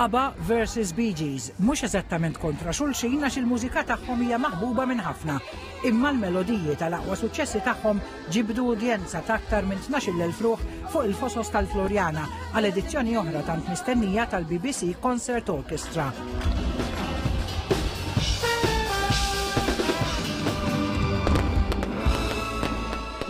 ABBA versus Bee Gees, mhux eżattament kontra xulxin għax il-mużika tagħhom hija maħbuba minn ħafna, imma l-melodiji tal-aqwa suċċessi tagħhom ġibdu udjenza ta' aktar minn 12,000 ruħ fuq il-fosos tal-Florjana għal edizzjoni oħra tant mistennija tal-BBC Concert Orchestra.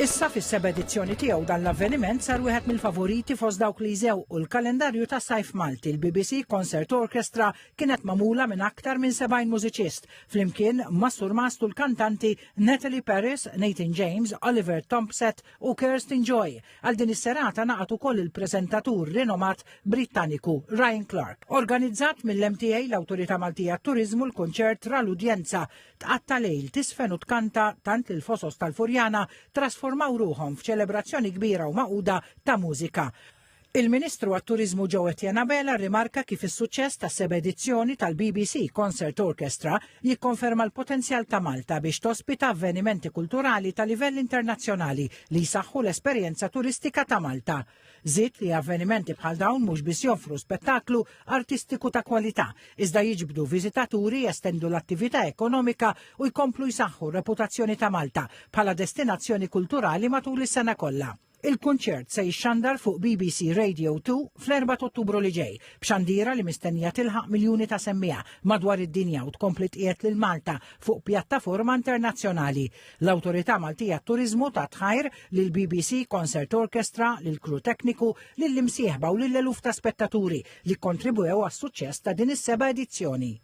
Issa fis-seba' edizzjoni tiegħu dan l-avveniment sar wieħed mill-favoriti fost dawk li jżew u l-kalendarju ta' sajf Malti. Il-BBC Concert Orchestra kienet magħmula minn aktar minn 70 mużiċist flimkien ma' Sur Mastu l-kantanti Natalie Paris, Nathan James, Oliver Thompson u Kirsten Joy. Għal din is-serata naqgħet ukoll il-preżentatur rinomat Brittaniku Ryan Clark. Organizzat mill-MTA l-Awtorità Maltija Turiżmu l-kunċert ra l-udjenza tqatta' lejl tisfen u tkanta tant il-fosos tal-Furjana trasformaw ruħhom f'ċelebrazzjoni kbira u maquda ta' mużika. Il-Ministru għat-Turiżmu Joe Etienne Abela rimarka kif is-suċċess tas-seba' edizzjoni tal-BBC Concert Orchestra jikkonferma l-potenzjal ta' Malta biex tospita avvenimenti kulturali ta' livell internazzjonali li jsaħħu l-esperjenza turistika ta' Malta. Żied li avvenimenti bħal dawn mhux biss joffru spettaklu artistiku ta' kwalità, iżda jiġbdu viżitaturi, jestendu l-attività ekonomika u jkomplu jsaħħu reputazzjoni ta' Malta bħala destinazzjoni kulturali matul is-sena kollha. Il-kunċert se jixxandar fuq BBC Radio 2 fl-4 Ottubru li ġej, b'xandira li mistennija tilħaq miljuni ta' semmija madwar id-dinja u tkompli tqiegħed lil Malta fuq pjattaforma internazzjonali. L-Awtorità Maltija Turiżmu ta' tħajr lil BBC Concert Orchestra, lil kru tekniku, lill imsieħba u lill eluf ta' spettaturi li kontribwew għas-suċċess ta' din is-seba' edizzjoni.